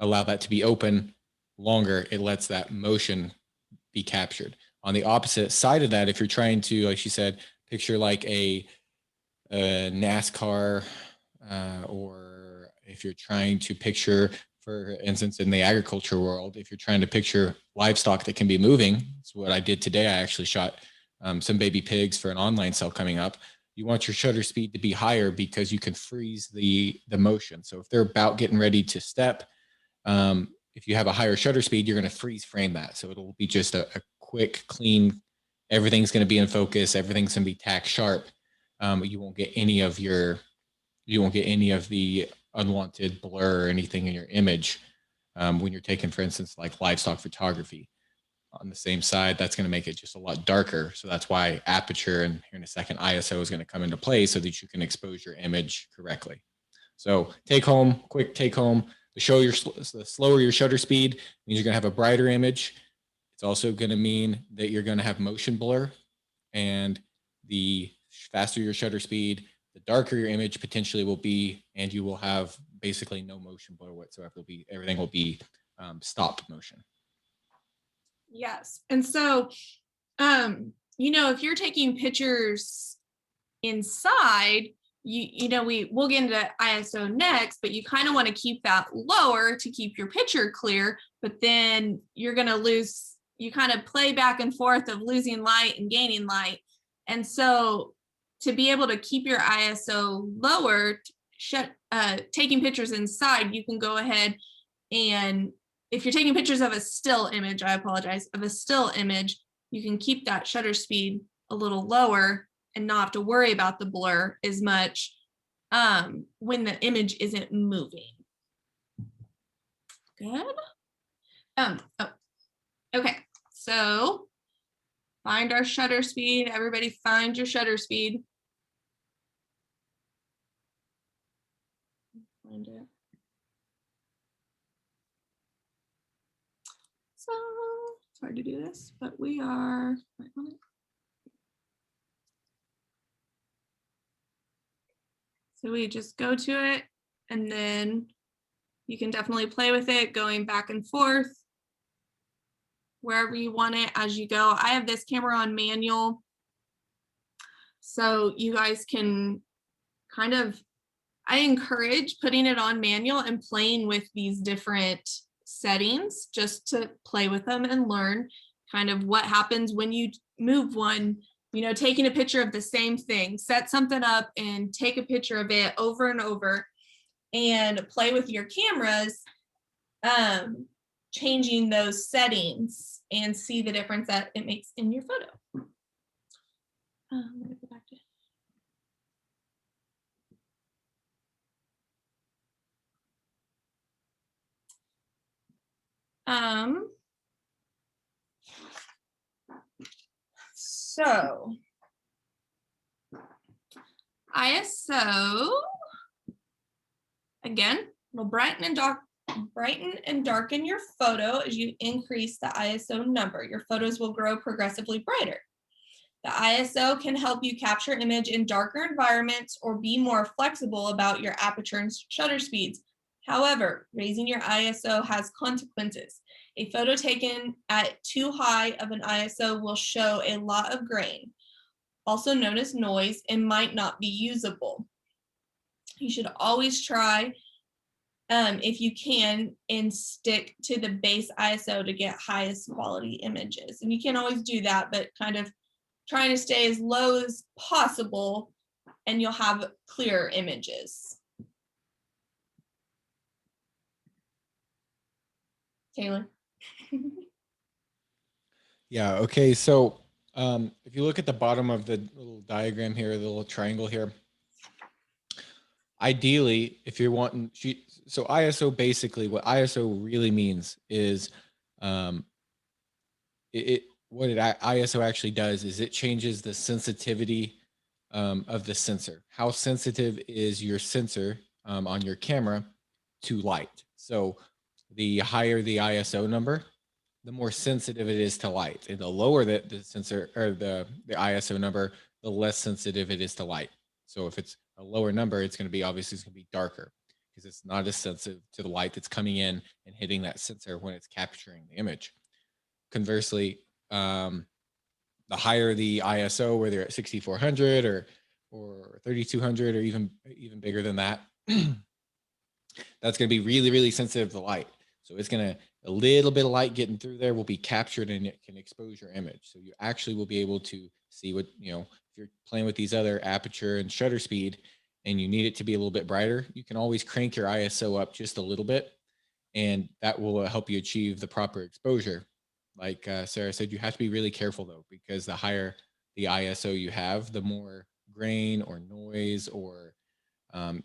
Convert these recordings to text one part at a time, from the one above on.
allow that to be open longer, it lets that motion be captured. On the opposite side of that, if you're trying to, like she said, picture like a NASCAR, or if you're trying to picture, for instance, in the agriculture world, if you're trying to picture livestock that can be moving, it's what I did today. I actually shot some baby pigs for an online sale coming up. You want your shutter speed to be higher because you can freeze the motion. So if they're about getting ready to step, if you have a higher shutter speed, you're going to freeze frame that. So it'll be just a quick, clean, everything's going to be in focus. Everything's going to be tack sharp. You won't get any of the unwanted blur or anything in your image when you're taking, for instance, like livestock photography. On the same side, that's going to make it just a lot darker. So that's why aperture, and here in a second, ISO is going to come into play so that you can expose your image correctly. So quick take home, the slower your shutter speed means you're going to have a brighter image. It's also going to mean that you're going to have motion blur, and the faster your shutter speed, the darker your image potentially will be, and you will have basically no motion blur whatsoever. Everything will be stop motion. Yes. And so, if you're taking pictures inside, we'll get into ISO next, but you kind of want to keep that lower to keep your picture clear, but then you're going to lose, you kind of play back and forth of losing light and gaining light. And so to be able to keep your ISO lower, taking pictures inside, you can go ahead and, if you're taking pictures of a still image, of a still image, you can keep that shutter speed a little lower and not have to worry about the blur as much when the image isn't moving. Good. Okay, so find our shutter speed. Everybody find your shutter speed. Find it. So it's hard to do this, but we are right on it. So we just go to it, and then you can definitely play with it, going back and forth wherever you want it as you go. I have this camera on manual, so you guys can I encourage putting it on manual and playing with these different settings just to play with them and learn kind of what happens when you move one. Taking a picture of the same thing, set something up and take a picture of it over and over and play with your cameras, changing those settings and see the difference that it makes in your photo. Let me go back to So ISO, again, will brighten and darken your photo as you increase the ISO number. Your photos will grow progressively brighter. The ISO can help you capture image in darker environments or be more flexible about your aperture and shutter speeds. However, raising your ISO has consequences. A photo taken at too high of an ISO will show a lot of grain, also known as noise, and might not be usable. You should always try, if you can, and stick to the base ISO to get highest quality images. And you can't always do that, but kind of trying to stay as low as possible, and you'll have clearer images. Taylor. Yeah, okay, so if you look at the bottom of the little diagram here, the little triangle here, ideally, if you're wanting, so ISO, basically what ISO really means is what ISO actually does is it changes the sensitivity of the sensor. How sensitive is your sensor on your camera to light? So the higher the ISO number, the more sensitive it is to light. And the lower the sensor or the ISO number, the less sensitive it is to light. So if it's a lower number, it's going to be darker because it's not as sensitive to the light that's coming in and hitting that sensor when it's capturing the image. Conversely, the higher the ISO, whether you're at 6400 or 3200 or even bigger than that, that's going to be really, really sensitive to light. So it's going to, a little bit of light getting through there will be captured and it can expose your image. So you actually will be able to see what, if you're playing with these other aperture and shutter speed and you need it to be a little bit brighter, you can always crank your ISO up just a little bit, and that will help you achieve the proper exposure. Like Sarah said, you have to be really careful though, because the higher the ISO you have, the more grain or noise or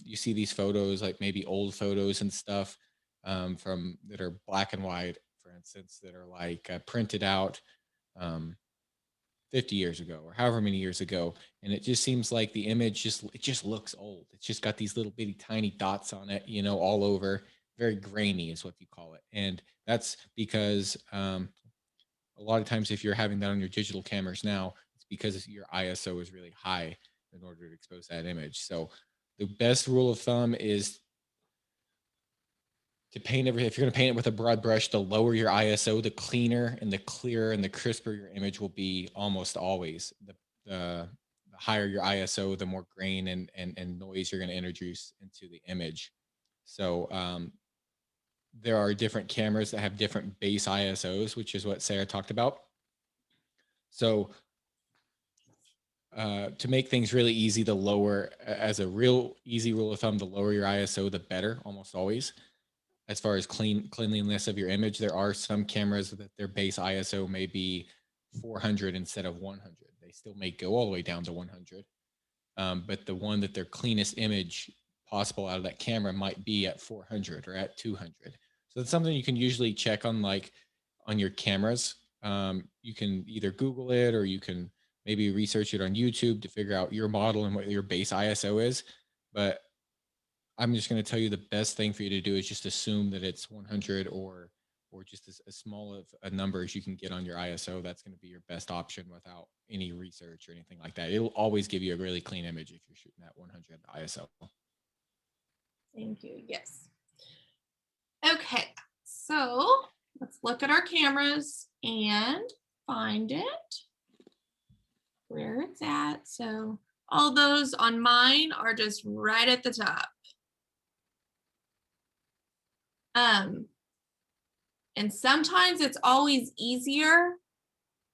you see these photos, like maybe old photos and stuff from that are black and white, for instance, that are like printed out um, 50 years ago or however many years ago, and it just seems like the image just looks old. It's just got these little bitty tiny dots on it, all over. Very grainy is what you call it, and that's because a lot of times if you're having that on your digital cameras now, it's because your ISO is really high in order to expose that image. So the best rule of thumb is to paint everything. If you're going to paint it with a broad brush, the lower your ISO, the cleaner and the clearer and the crisper your image will be almost always. The higher your ISO, the more grain and noise you're going to introduce into the image. So there are different cameras that have different base ISOs, which is what Sarah talked about. So to make things really easy, the lower, as a real easy rule of thumb, the lower your ISO, the better, almost always. As far as cleanliness of your image, there are some cameras that their base ISO may be 400 instead of 100. They still may go all the way down to 100, but the one that their cleanest image possible out of that camera might be at 400 or at 200. So it's something you can usually check on, like on your cameras. You can either Google it or you can maybe research it on YouTube to figure out your model and what your base ISO is. But I'm just going to tell you the best thing for you to do is just assume that it's 100 or just as small of a number as you can get on your ISO. That's going to be your best option without any research or anything like that. It'll always give you a really clean image if you're shooting at 100 ISO. Thank you. Yes. Okay, so let's look at our cameras and find it where it's at. So all those on mine are just right at the top. And sometimes it's always easier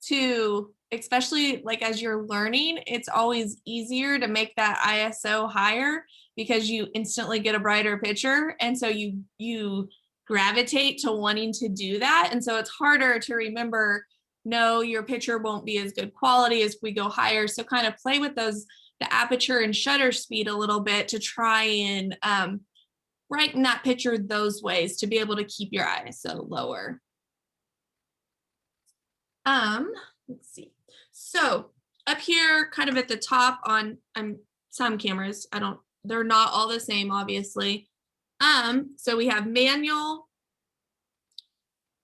to, especially like as you're learning, it's always easier to make that ISO higher because you instantly get a brighter picture. And so you gravitate to wanting to do that. And so it's harder to remember, no, your picture won't be as good quality as we go higher. So kind of play with those, the aperture and shutter speed a little bit to try and brighten that picture those ways to be able to keep your ISO lower. Let's see. So up here, kind of at the top on some cameras, they're not all the same, obviously. So we have manual,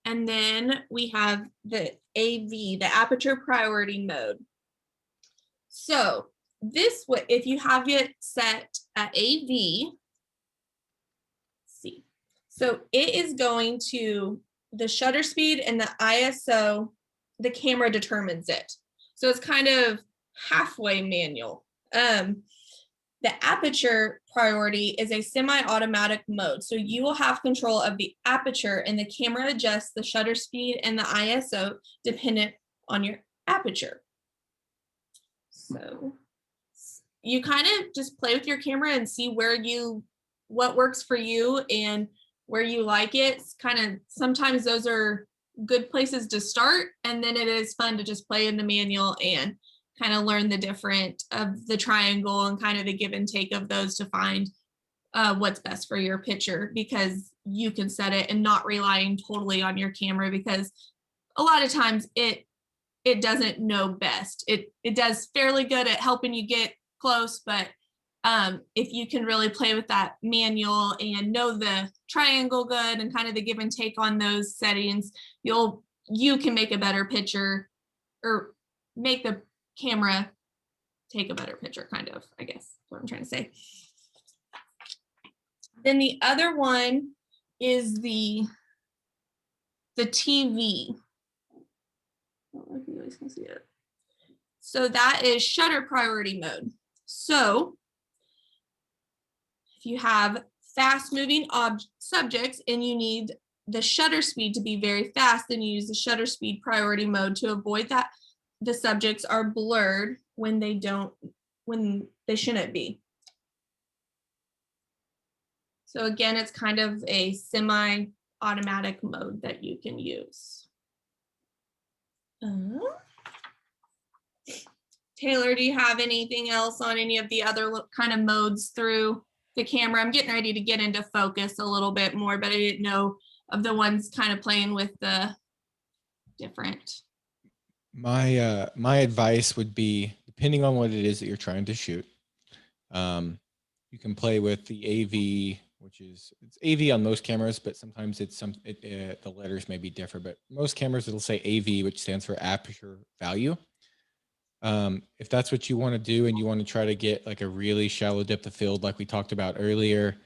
and then we have the AV, the aperture priority mode. So this way, if you have it set at AV, see, so it is going to, the shutter speed and the ISO, the camera determines it. So it's kind of halfway manual. The aperture priority is a semi-automatic mode. So you will have control of the aperture and the camera adjusts the shutter speed and the ISO dependent on your aperture. So you kind of just play with your camera and see what works for you and where you like it. It's kind of, sometimes those are good places to start, and then it is fun to just play in the manual and kind of learn the different of the triangle and kind of the give and take of those to find what's best for your picture, because you can set it and not relying totally on your camera, because a lot of times it doesn't know best. It does fairly good at helping you get close, but if you can really play with that manual and know the triangle good and kind of the give and take on those settings, you can make a better picture, or make the camera take a better picture, kind of, I guess what I'm trying to say. Then the other one is the the TV. I don't know if you guys can see it. So that is shutter priority mode. So if you have fast moving subjects and you need the shutter speed to be very fast, then you use the shutter speed priority mode to avoid that the subjects are blurred when they shouldn't be. So again, it's kind of a semi-automatic mode that you can use. Taylor, do you have anything else on any of the other kind of modes through the camera? I'm getting ready to get into focus a little bit more, but I didn't know of the ones kind of playing with the different. My advice would be, depending on what it is that you're trying to shoot, you can play with the AV, which is it's AV on most cameras, but sometimes it's the letters may be different. But most cameras it'll say AV, which stands for aperture value. If that's what you want to do and you want to try to get like a really shallow depth of field, like we talked about earlier,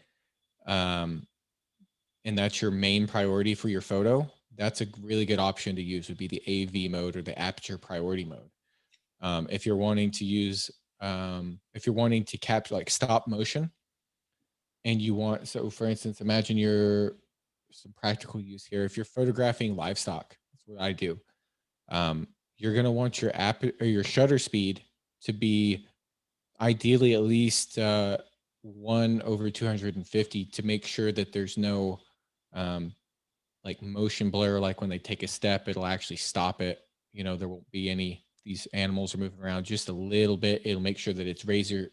and that's your main priority for your photo, that's a really good option to use, would be the AV mode or the aperture priority mode. If you're wanting to use, if you're wanting to capture like stop motion, and you want, so for instance, imagine you're some practical use here. If you're photographing livestock, that's what I do. You're going to want your app or your shutter speed to be ideally at least 1/250 to make sure that there's no like motion blur. Like when they take a step, it'll actually stop it. You know, there won't be any, these animals are moving around just a little bit. It'll make sure that it's razor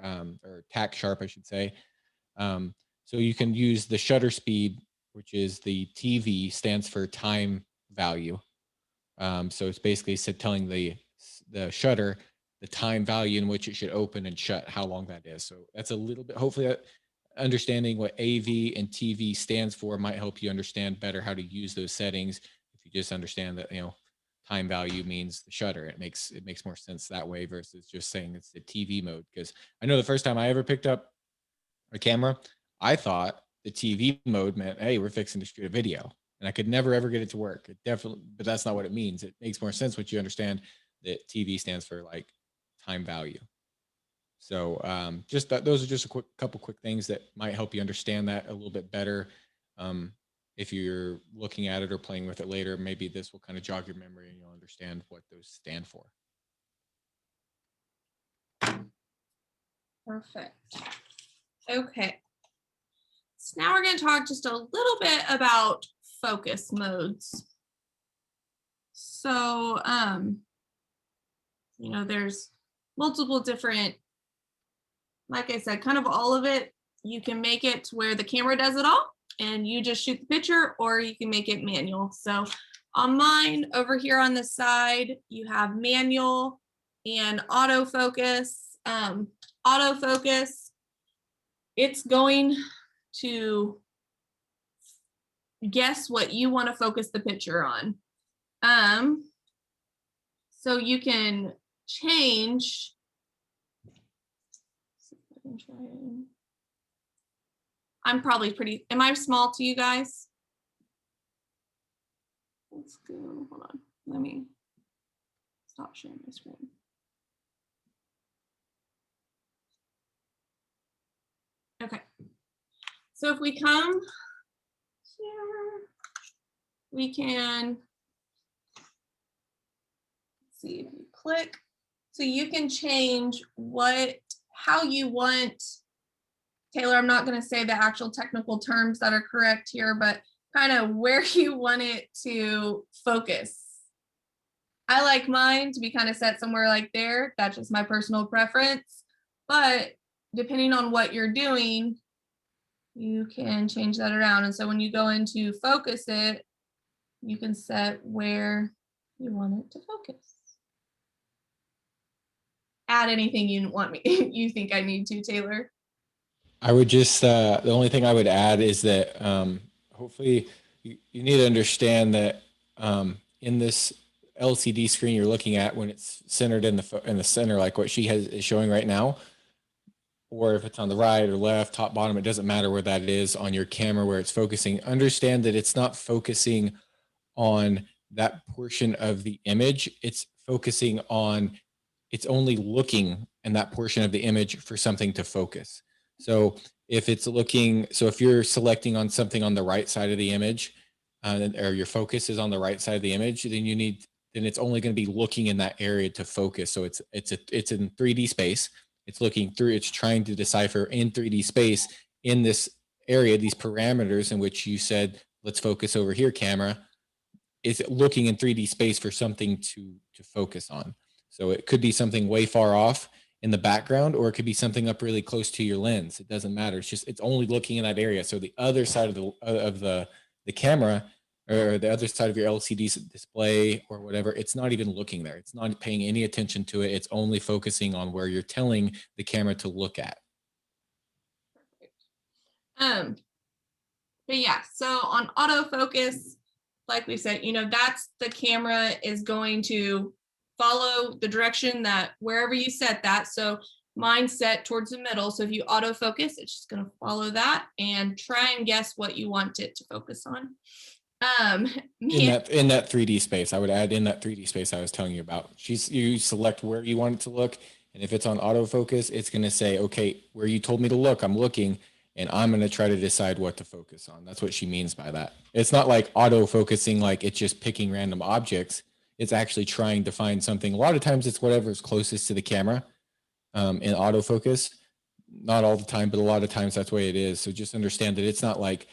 or tack sharp, I should say. So you can use the shutter speed, which is the TV, stands for time value. So it's basically telling the shutter the time value in which it should open and shut, how long that is. So that's a little bit, hopefully understanding what AV and TV stands for might help you understand better how to use those settings. If you just understand that, you know, time value means the shutter, it makes more sense that way versus just saying it's the TV mode. Because I know the first time I ever picked up a camera, I thought the TV mode meant, hey, we're fixing to shoot a video. And I could never ever get it to work. It definitely, but that's not what it means. It makes more sense once you understand that TV stands for like time value. So just that, those are just a couple quick things that might help you understand that a little bit better. If you're looking at it or playing with it later, maybe this will kind of jog your memory and you'll understand what those stand for. Perfect. Okay. So now we're going to talk just a little bit about focus modes. So, you know, there's multiple different, like I said, kind of all of it. You can make it to where the camera does it all and you just shoot the picture, or you can make it manual. So on mine over here on the side, you have manual and autofocus. Autofocus, it's going to guess what you want to focus the picture on. So you can change. I'm probably pretty, am I small to you guys? Let's go, hold on. Let me stop sharing my screen. Okay. So if we come here, we can see if you click. So you can change how you want, Taylor, I'm not going to say the actual technical terms that are correct here, but kind of where you want it to focus. I like mine to be kind of set somewhere like there. That's just my personal preference. But depending on what you're doing, you can change that around. And so when you go into focus it, you can set where you want it to focus. Add anything you want me, you think I need to, Taylor? I would just, the only thing I would add is that hopefully you need to understand that in this LCD screen you're looking at, when it's centered in the center, like what she is showing right now, or if it's on the right or left, top, bottom, it doesn't matter where that is on your camera where it's focusing. Understand that it's not focusing on that portion of the image. It's focusing on, it's only looking in that portion of the image for something to focus. So if it's looking, so if you're selecting on something on the right side of the image, or your focus is on the right side of the image, then you need, then it's only going to be looking in that area to focus. So it's in 3D space. It's looking through, it's trying to decipher in 3D space in this area, these parameters in which you said, let's focus over here, camera, is looking in 3D space for something to focus on. So it could be something way far off in the background, or it could be something up really close to your lens. It doesn't matter. It's just, it's only looking in that area. So the other side of the camera, or the other side of your LCD display or whatever, it's not even looking there. It's not paying any attention to it. It's only focusing on where you're telling the camera to look at. But yeah, so on autofocus, like we said, that's the camera is going to follow the direction that wherever you set that. So mine's set towards the middle. So if you autofocus, it's just going to follow that and try and guess what you want it to focus on. In that 3D space, I would add in that 3D space I was telling you about. You select where you want it to look, and if it's on autofocus, it's going to say, okay, where you told me to look, I'm looking, and I'm going to try to decide what to focus on. That's what she means by that. It's not like auto-focusing, like it's just picking random objects. It's actually trying to find something. A lot of times it's whatever's closest to the camera in autofocus. Not all the time, but a lot of times that's the way it is. So just understand that it's not like,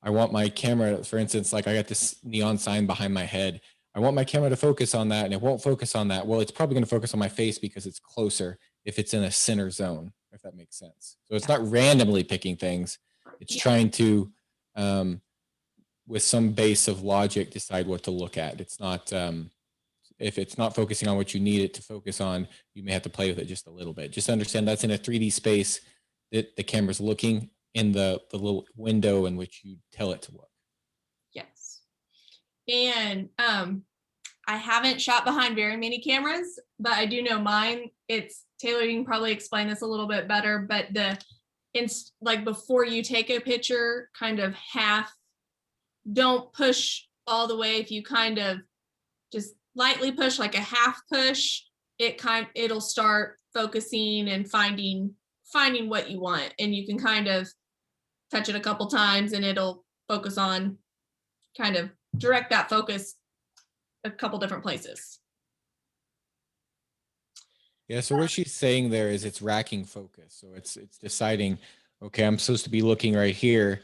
I want my camera, for instance, like I got this neon sign behind my head. I want my camera to focus on that, and it won't focus on that. Well, it's probably going to focus on my face because it's closer if it's in a center zone, if that makes sense. So it's not randomly picking things. It's trying to, with some base of logic, decide what to look at. It's not, if it's not focusing on what you need it to focus on, you may have to play with it just a little bit. Just understand that's in a 3D space that the camera's looking in the little window in which you tell it to look. Yes. And I haven't shot behind very many cameras, but I do know mine. It's Taylor, you can probably explain this a little bit better, but like before you take a picture, kind of half, don't push all the way. If you kind of just lightly push, like a half push, it'll start focusing and finding what you want, and you can kind of touch it a couple times and it'll focus on, kind of direct that focus a couple different places. Yeah, so what she's saying there is it's racking focus. So it's deciding, okay, I'm supposed to be looking right here,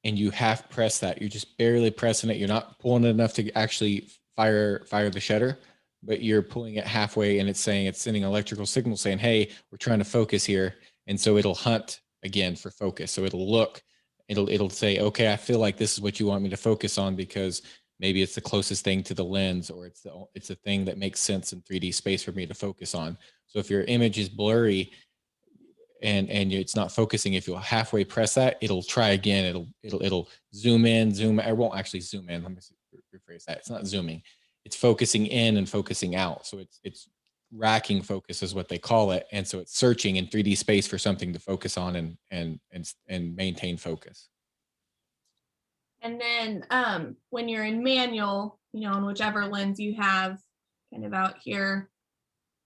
and you half press that. You're just barely pressing it. You're not pulling it enough to actually fire the shutter, but you're pulling it halfway, and it's sending an electrical signal saying, hey, we're trying to focus here. And so it'll hunt again for focus. So it'll say, okay, I feel like this is what you want me to focus on because maybe it's the closest thing to the lens, or it's the thing that makes sense in 3D space for me to focus on. So if your image is blurry and it's not focusing, if you'll halfway press that, it'll try again. It'll zoom in, zoom. I won't actually zoom in. Let me rephrase that. It's not zooming. It's focusing in and focusing out. So it's racking focus is what they call it. And so it's searching in 3D space for something to focus on and maintain focus. And then when you're in manual, on whichever lens you have kind of out here,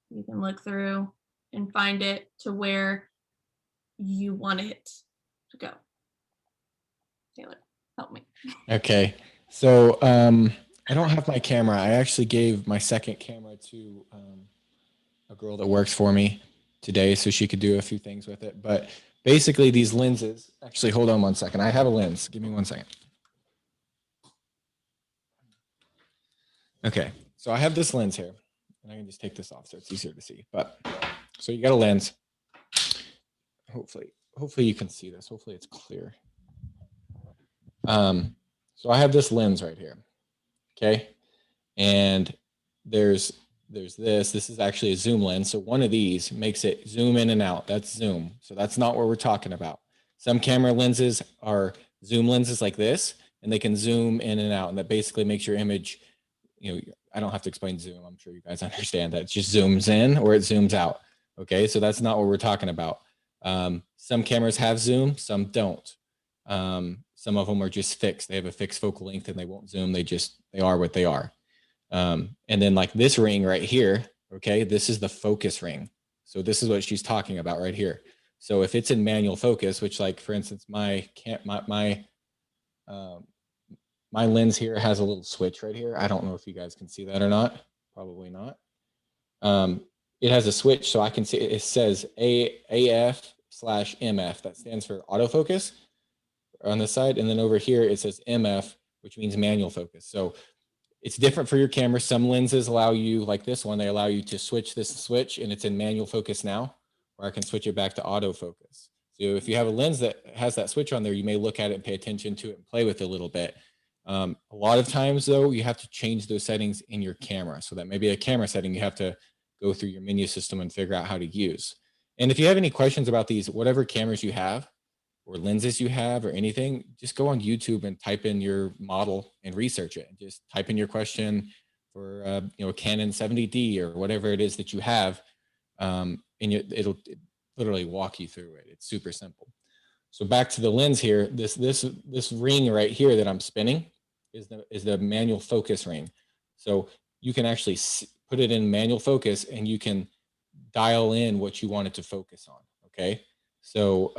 you can look through and find it to where you want it to go. Taylor, help me. Okay. So I don't have my camera. I actually gave my second camera to a girl that works for me today so she could do a few things with it. But basically these lenses, actually, hold on one second. I have a lens. Give me 1 second. Okay. So I have this lens here, and I can just take this off so it's easier to see. But so you got a lens. Hopefully you can see this. Hopefully it's clear. So I have this lens right here. Okay. And there's this is actually a zoom lens. So one of these makes it zoom in and out. That's zoom. So that's not what we're talking about. Some camera lenses are zoom lenses like this, and they can zoom in and out. And that basically makes your image, I don't have to explain zoom. I'm sure you guys understand that. It just zooms in or it zooms out. Okay. So that's not what we're talking about. Some cameras have zoom, some don't. Some of them are just fixed. They have a fixed focal length and they won't zoom. They are what they are. And then like this ring right here, okay, this is the focus ring. So this is what she's talking about right here. So if it's in manual focus, which like for instance, um, my lens here has a little switch right here. I don't know if you guys can see that or not. Probably not. It has a switch, so I can see it says AF/MF. That stands for autofocus on the side, and then over here it says MF, which means manual focus. So it's different for your camera. Some lenses allow you, like this one, they allow you to switch this switch, and it's in manual focus now, or I can switch it back to autofocus. So if you have a lens that has that switch on there, you may look at it and pay attention to it and play with it a little bit. A lot of times, though, you have to change those settings in your camera. So that may be a camera setting you have to go through your menu system and figure out how to use. And if you have any questions about these, whatever cameras you have or lenses you have or anything, just go on YouTube and type in your model and research it. Just type in your question for a Canon 70D or whatever it is that you have, and it'll literally walk you through it. It's super simple. So back to the lens here, this ring right here that I'm spinning is the manual focus ring. So you can actually put it in manual focus and you can dial in what you want it to focus on. Okay. So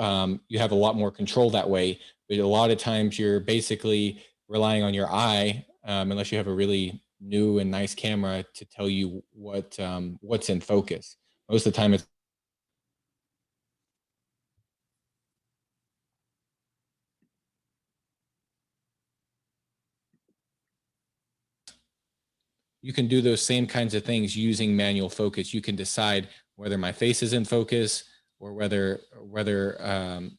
you have a lot more control that way, but a lot of times you're basically relying on your eye, unless you have a really new and nice camera to tell you what's in focus. Most of the time it's you can do those same kinds of things using manual focus. You can decide whether my face is in focus or whether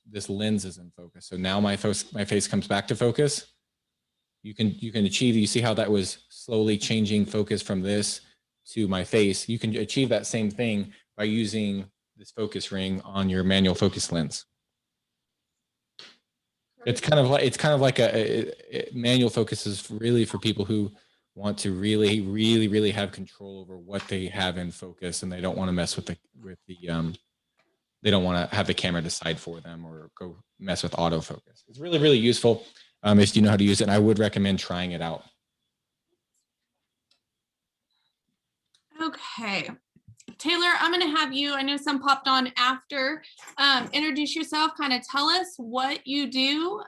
this lens is in focus. So now my face comes back to focus. You can achieve. You see how that was slowly changing focus from this to my face. You can achieve that same thing by using this focus ring on your manual focus lens. It's kind of like a manual focus is really for people who want to really have control over what they have in focus, and they don't want to mess with the they don't want to have the camera decide for them or go mess with autofocus. It's really useful if you know how to use it, and I would recommend trying it out. Okay. Taylor, I'm going to have you, I know some popped on after, introduce yourself, kind of tell us what you do,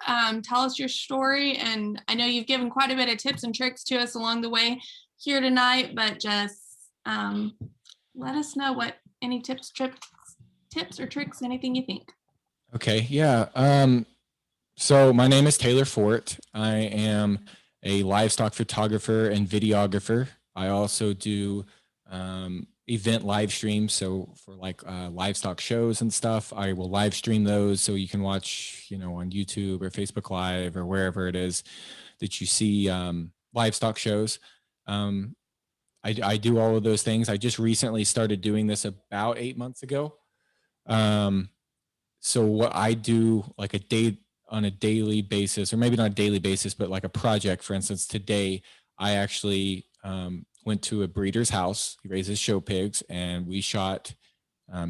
tell us your story. And I know you've given quite a bit of tips and tricks to us along the way here tonight, but just let us know what any tips or tricks, anything you think. Okay, yeah. So my name is Taylor Fort. I am a livestock photographer and videographer. I also do event live streams. So for like livestock shows and stuff, I will live stream those so you can watch, on YouTube or Facebook Live or wherever it is that you see livestock shows. I do all of those things. I just recently started doing this about 8 months ago. So what I do like on a daily basis, or maybe not a daily basis, but like a project, for instance, today I actually went to a breeder's house. He raises show pigs, and we shot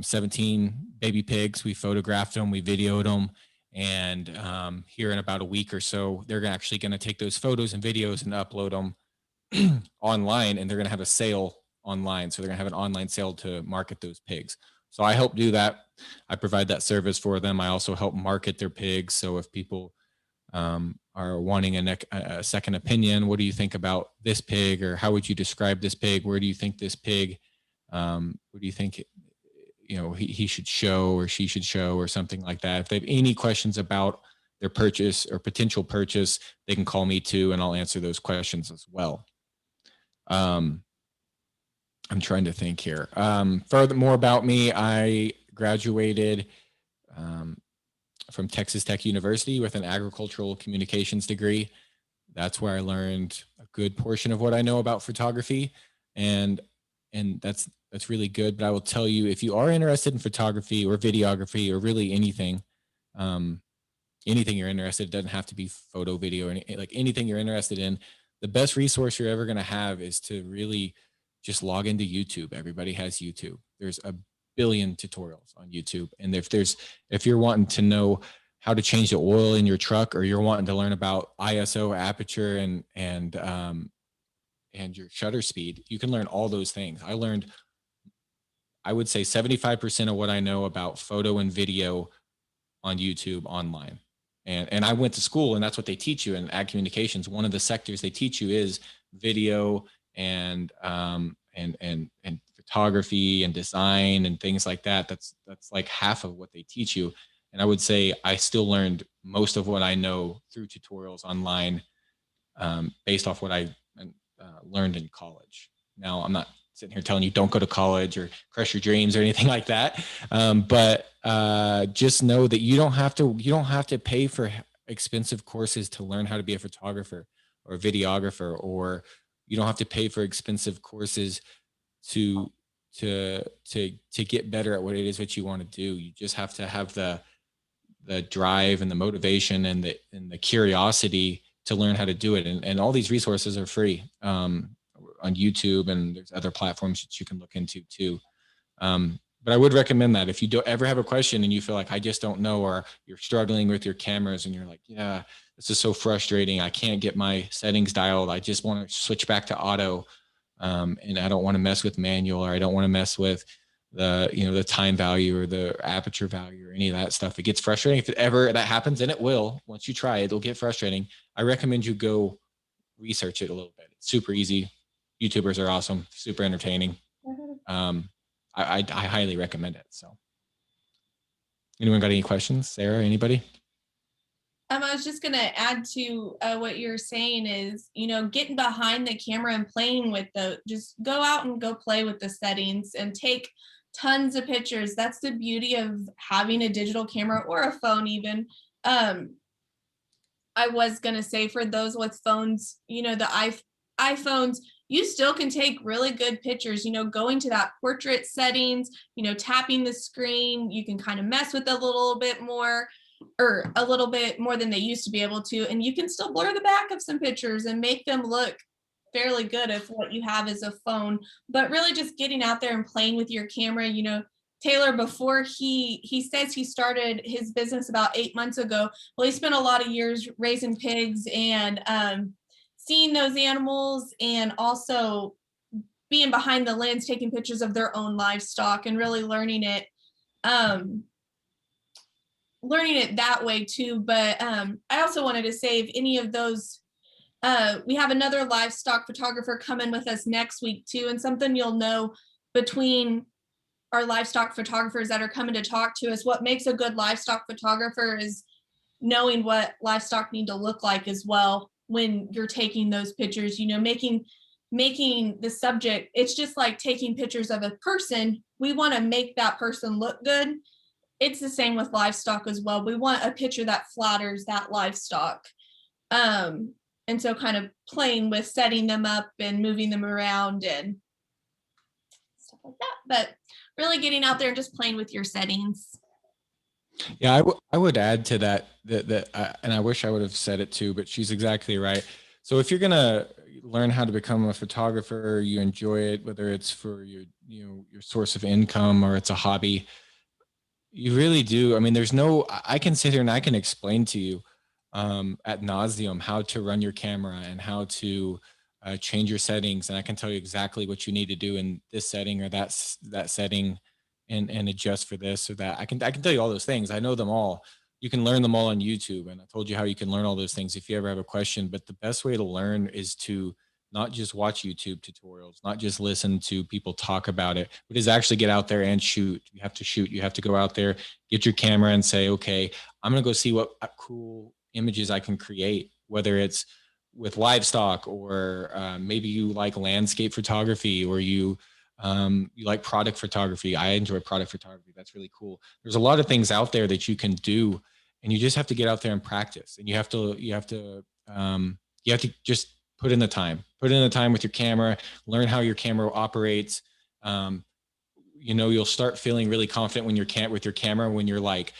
17 baby pigs. We photographed them, we videoed them, and here in about a week or so, they're actually going to take those photos and videos and upload them online, and they're going to have a sale online. So they're going to have an online sale to market those pigs. So I help do that. I provide that service for them. I also help market their pigs. So if people are wanting a second opinion, what do you think about this pig, or how would you describe this pig? Where do you think this pig? Where do you think he should show or she should show, or something like that? If they have any questions about their purchase or potential purchase, they can call me too, and I'll answer those questions as well. I'm trying to think here. Furthermore about me, I graduated from Texas Tech University with an agricultural communications degree. That's where I learned a good portion of what I know about photography, and that's really good. But I will tell you, if you are interested in photography or videography or really anything, anything you're interested in, doesn't have to be photo, video, or like anything you're interested in, the best resource you're ever going to have is to really just log into YouTube. Everybody has YouTube. There's a billion tutorials on YouTube. And if you're wanting to know how to change the oil in your truck, or you're wanting to learn about ISO, aperture, and your shutter speed, you can learn all those things. I would say 75% of what I know about photo and video on YouTube online. And I went to school, and that's what they teach you in ag communications. One of the sectors they teach you is video and photography and design and things like that. That's like half of what they teach you. And I would say I still learned most of what I know through tutorials online, based off what I learned in college. Now, I'm not sitting here telling you don't go to college or crush your dreams or anything like that, but just know that you don't have to pay for expensive courses to learn how to be a photographer or a videographer, or you don't have to pay for expensive courses to to get better at what it is that you want to do. You just have to have the drive and the motivation and the curiosity to learn how to do it. And all these resources are free, on YouTube, and there's other platforms that you can look into too. But I would recommend that if you don't ever have a question and you feel like I just don't know, or you're struggling with your cameras and you're like, yeah, this is so frustrating. I can't get my settings dialed. I just want to switch back to auto. And I don't want to mess with manual, or I don't want to mess with the time value or the aperture value or any of that stuff. It gets frustrating if it ever that happens, and it will. Once you try it, it'll get frustrating. I recommend you go research it a little bit. It's super easy. YouTubers are awesome, super entertaining. I highly recommend it. So, anyone got any questions? Sarah, anybody? I was just gonna add to what you're saying is, getting behind the camera and playing with just go out and go play with the settings and take tons of pictures. That's the beauty of having a digital camera or a phone even. I was gonna say for those with phones, the iPhones, you still can take really good pictures, going to that portrait settings, tapping the screen, you can kind of mess with it a little bit more, or a little bit more than they used to be able to. And you can still blur the back of some pictures and make them look fairly good if what you have is a phone. But really just getting out there and playing with your camera, Taylor, before he says he started his business about 8 months ago. Well, he spent a lot of years raising pigs and seeing those animals, and also being behind the lens, taking pictures of their own livestock and really learning it that way too. But I also wanted to say, if any of those, we have another livestock photographer coming with us next week too, and something you'll know between our livestock photographers that are coming to talk to us, what makes a good livestock photographer is knowing what livestock need to look like as well when you're taking those pictures, making the subject, it's just like taking pictures of a person. We want to make that person look good. It's the same with livestock as well. We want a picture that flatters that livestock. And so kind of playing with setting them up and moving them around and stuff like that. But really getting out there and just playing with your settings. Yeah, I would add to that and I wish I would have said it too, but she's exactly right. So if you're gonna learn how to become a photographer, you enjoy it, whether it's for your source of income or it's a hobby, you really do. I mean, I can sit here and I can explain to you at nauseum how to run your camera and how to change your settings, and I can tell you exactly what you need to do in this setting or that setting, and adjust for this or that. I can tell you all those things. I know them all. You can learn them all on YouTube, and I told you how you can learn all those things if you ever have a question. But the best way to learn is to not just watch YouTube tutorials, not just listen to people talk about it, but is actually get out there and shoot. You have to shoot. You have to go out there, get your camera, and say, okay, I'm gonna go see what cool images I can create, whether it's with livestock, or maybe you like landscape photography, or you like product photography. I enjoy product photography. That's really cool. There's a lot of things out there that you can do, and you just have to get out there and practice. And you have to just put in the time with your camera, learn how your camera operates. You'll start feeling really confident when you're with your camera, when you're like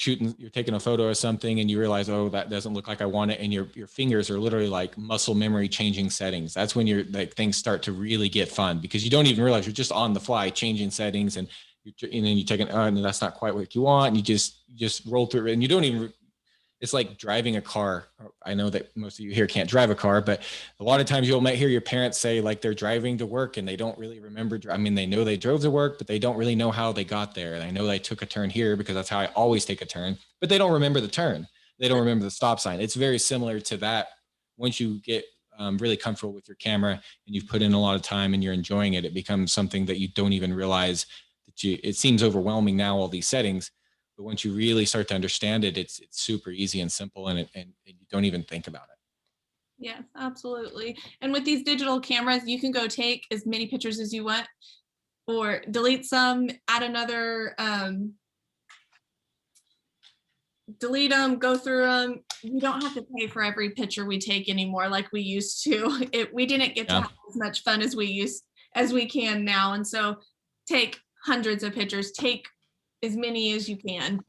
you're taking a photo of something and you realize, oh, that doesn't look like I want it. And your fingers are literally like muscle memory changing settings. That's when things start to really get fun, because you don't even realize you're just on the fly changing settings, and then you take and that's not quite what you want. And you just roll through it, and you don't even It's like driving a car. I know that most of you here can't drive a car, but a lot of times you'll might hear your parents say like they're driving to work and they don't really remember. I mean, they know they drove to work, but they don't really know how they got there. And I know they took a turn here because that's how I always take a turn, but they don't remember the turn. They don't remember the stop sign. It's very similar to that. Once you get really comfortable with your camera and you've put in a lot of time and you're enjoying it, it becomes something that you don't even realize that it seems overwhelming now, all these settings, but once you really start to understand it, it's super easy and simple, and you don't even think about it. Yes, absolutely. And with these digital cameras, you can go take as many pictures as you want, or delete some, add another, delete them, go through them. We don't have to pay for every picture we take anymore like we used to. We didn't get to Yeah. have as much fun as we can now. And so take hundreds of pictures, take as many as you can.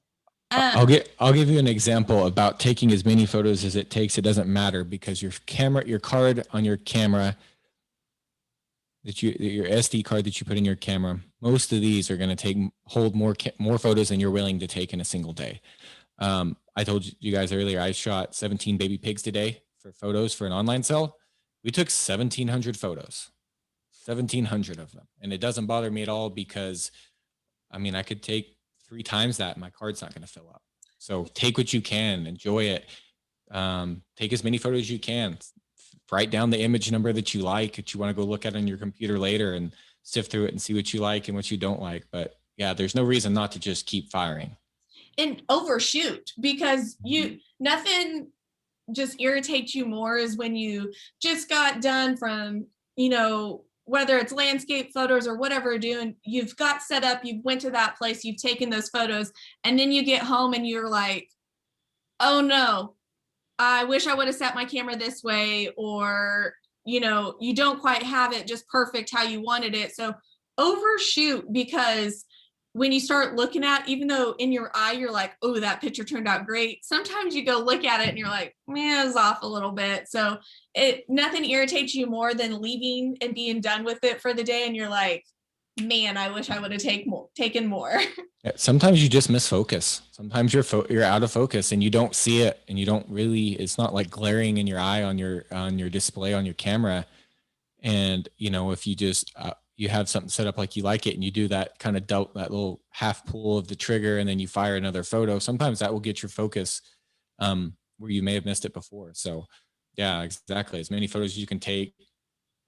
I'll give you an example about taking as many photos as it takes. It doesn't matter because your card on your camera your SD card that you put in your camera, most of these are going to hold more photos than you're willing to take in a single day. I told you guys earlier, I shot 17 baby pigs today for photos for an online sale. We took 1,700 photos, 1,700 of them. And it doesn't bother me at all because, I mean, I could take 3 times that. My card's not going to fill up. So take what you can, enjoy it. Take as many photos as you can. Write down the image number that you like, that you want to go look at on your computer later and sift through it and see what you like and what you don't like. But yeah, there's no reason not to just keep firing. And overshoot, because nothing just irritates you more is when you just got done from, whether it's landscape photos or whatever you're doing, you've got set up, you went to that place, you've taken those photos, and then you get home and you're like, oh no, I wish I would have set my camera this way, or you don't quite have it just perfect how you wanted it. So overshoot, because when you start looking at, even though in your eye you're like, oh, that picture turned out great, sometimes you go look at it and you're like, man, it's off a little bit. So nothing irritates you more than leaving and being done with it for the day and you're like, man, I wish I would have taken more. Sometimes you just miss focus. Sometimes you're out of focus and you don't see it, and you don't really. It's not like glaring in your eye on your display on your camera. And if you just you have something set up like you like it, and you do that kind of that little half pull of the trigger, and then you fire another photo. Sometimes that will get your focus where you may have missed it before. So yeah, exactly. As many photos as you can take.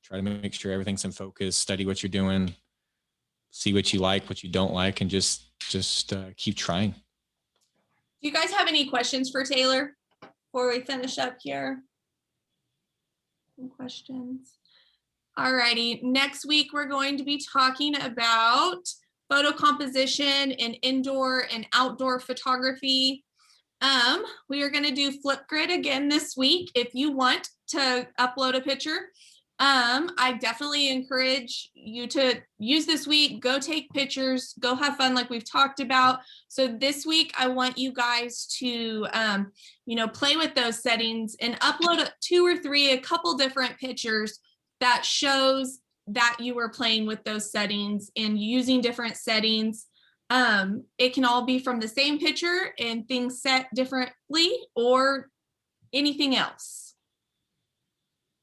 Try to make sure everything's in focus. Study what you're doing. See what you like, what you don't like, and just keep trying. Do you guys have any questions for Taylor before we finish up here? Any questions? All righty. Next week, we're going to be talking about photo composition in indoor and outdoor photography. We are going to do Flipgrid again this week. If you want to upload a picture, I definitely encourage you to use this week, go take pictures, go have fun like we've talked about. So this week, I want you guys to, play with those settings and upload 2 or 3, a couple different pictures that shows that you were playing with those settings and using different settings. It can all be from the same picture and things set differently or anything else.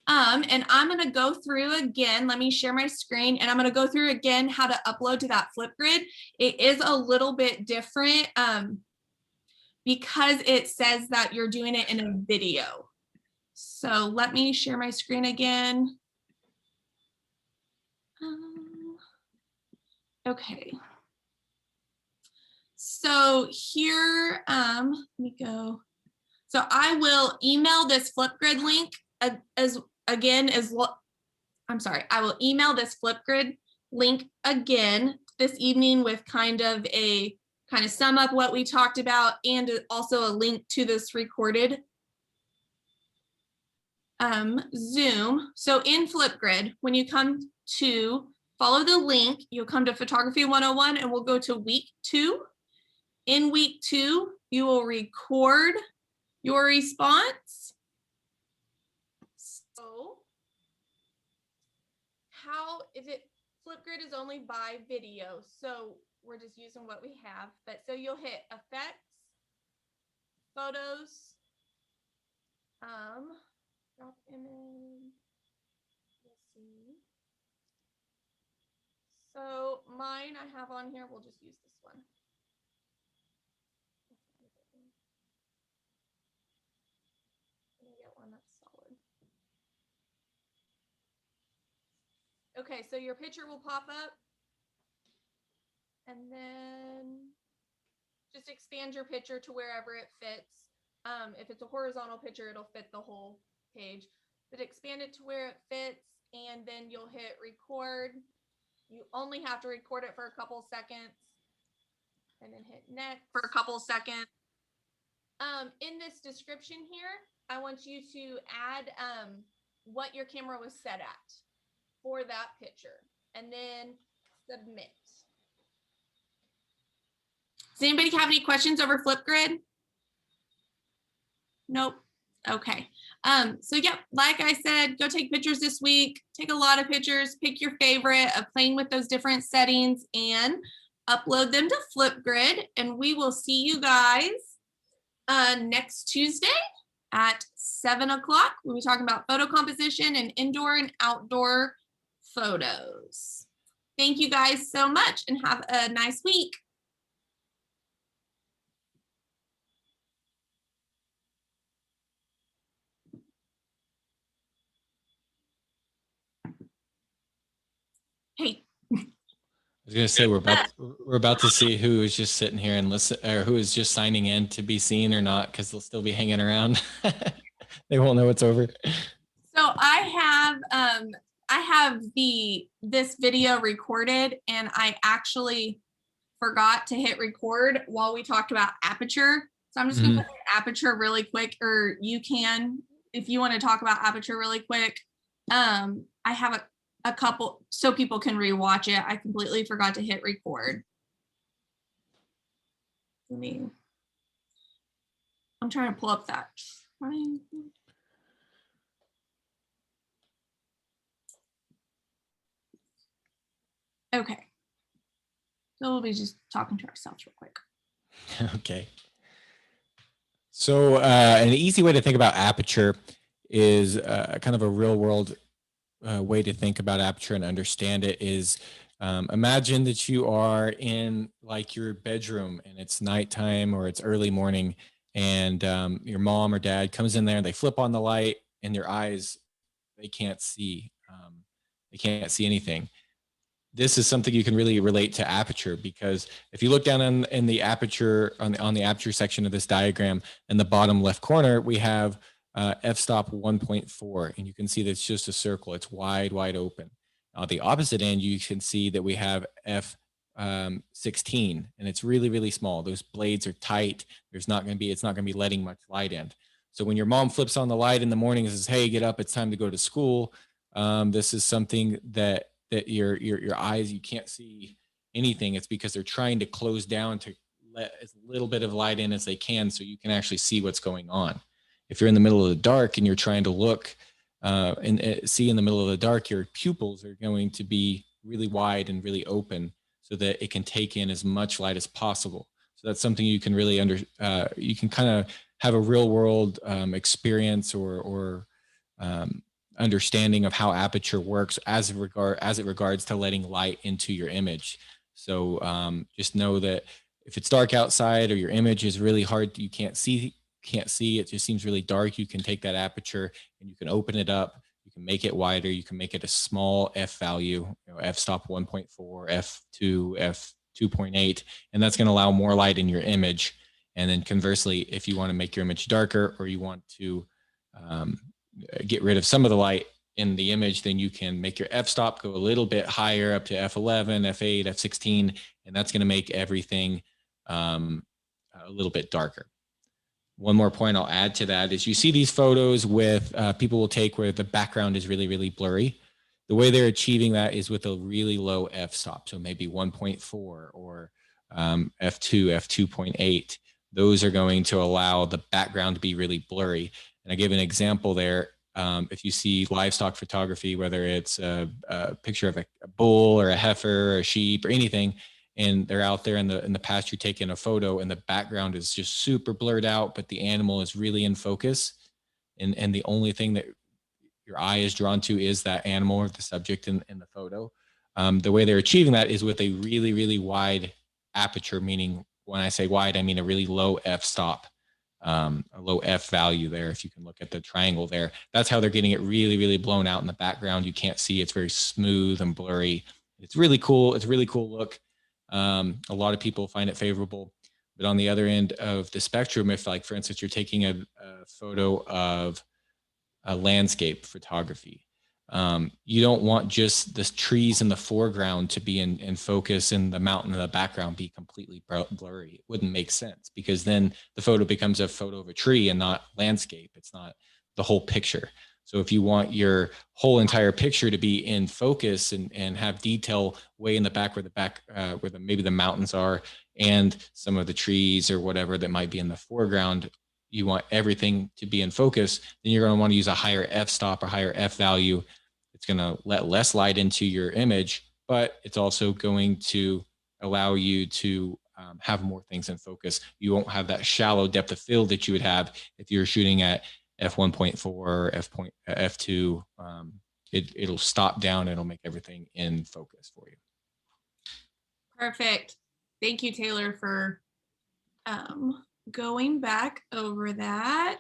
And I'm going to go through again. Let me share my screen and I'm going to go through again how to upload to that Flipgrid. It is a little bit different because it says that you're doing it in a video. So let me share my screen again. Okay. So here, let me go. So I will email this Flipgrid link I will email this Flipgrid link again this evening with kind of sum up what we talked about and also a link to this recorded Zoom. So in Flipgrid, when you come to follow the link, you'll come to Photography 101 and we'll go to week 2. In week 2, you will record your response. So how is it? Flipgrid is only by video, so we're just using what we have. But so you'll hit effects, photos. Drop image. Let's see. So mine I have on here. We'll just use this one. Let me get one that's solid. Okay, so your picture will pop up, and then just expand your picture to wherever it fits. If it's a horizontal picture, it'll fit the whole page, but expand it to where it fits, and then you'll hit record. You only have to record it for a couple seconds, and then hit next for a couple seconds. In this description here, I want you to add what your camera was set at for that picture, and then submit. Does anybody have any questions over Flipgrid? Nope. Okay. So yeah, like I said, go take pictures this week. Take a lot of pictures. Pick your favorite of playing with those different settings and upload them to Flipgrid. And we will see you guys next Tuesday at 7 o'clock. We'll be talking about photo composition and indoor and outdoor photos. Thank you guys so much and have a nice week. Hey. I was gonna say we're about to see who is just sitting here and listen, or who is just signing in to be seen or not, because they'll still be hanging around. They won't know it's over. So I have this video recorded, and I actually forgot to hit record while we talked about aperture. So I'm just gonna put aperture really quick, or you can, if you want to talk about aperture really quick. I have a couple so people can rewatch it. I completely forgot to hit record. I'm trying to pull up that. Okay. So we'll be just talking to ourselves real quick. Okay. So an easy way to think about aperture is kind of a real world way to think about aperture and understand it is imagine that you are in like your bedroom and it's nighttime or it's early morning, and your mom or dad comes in there and they flip on the light, and your eyes, they can't see anything. This is something you can really relate to aperture, because if you look down in the aperture on the aperture section of this diagram, in the bottom left corner, we have f-stop 1.4, and you can see that it's just a circle. It's wide open. On the opposite end, you can see that we have f 16, and it's really small. Those blades are tight. It's not going to be letting much light in. So when your mom flips on the light in the morning and says, "Hey, get up, it's time to go to school," this is something that your eyes, you can't see anything. It's because they're trying to close down to let as little bit of light in as they can, so you can actually see what's going on. If you're in the middle of the dark and you're trying to look and see in the middle of the dark, your pupils are going to be really wide and really open so that it can take in as much light as possible. So that's something you can really you can kind of have a real world experience or understanding of how aperture works as it regards to letting light into your image. So just know that if it's dark outside or your image is really hard, you can't see, it just seems really dark, you can take that aperture and you can open it up, you can make it wider, you can make it a small f value, f-stop 1.4, f2, f2.8, and that's going to allow more light in your image. And then conversely, if you want to make your image darker, or you want to get rid of some of the light in the image, then you can make your f-stop go a little bit higher, up to f11, f8, f16, and that's going to make everything a little bit darker. One more point I'll add to that is you see these photos with people will take where the background is really blurry. The way they're achieving that is with a really low f-stop, so maybe 1.4 or f2, f2.8. Those are going to allow the background to be really blurry. And I give an example there. If you see livestock photography, whether it's a picture of a bull or a heifer or a sheep or anything, and they're out there in the pasture taking a photo, and the background is just super blurred out, but the animal is really in focus, and the only thing that your eye is drawn to is that animal or the subject in the photo. The way they're achieving that is with a really, really wide aperture, meaning when I say wide, I mean a really low f-stop, a low f value there. If you can look at the triangle there, that's how they're getting it really, really blown out in the background. You can't see, it's very smooth and blurry. It's really cool. It's a really cool look. A lot of people find it favorable. But on the other end of the spectrum, if like, for instance, you're taking a photo of a landscape photography. You don't want just the trees in the foreground to be in focus and the mountain in the background be completely blurry. It wouldn't make sense, because then the photo becomes a photo of a tree and not landscape. It's not the whole picture. So if you want your whole entire picture to be in focus and have detail way in the back where maybe the mountains are and some of the trees or whatever that might be in the foreground, you want everything to be in focus, then you're going to want to use a higher f-stop or higher f value. It's going to let less light into your image, but it's also going to allow you to have more things in focus. You won't have that shallow depth of field that you would have if you're shooting at f1.4 or f2. It'll stop down. It'll make everything in focus for you. Perfect. Thank you, Taylor, for going back over that.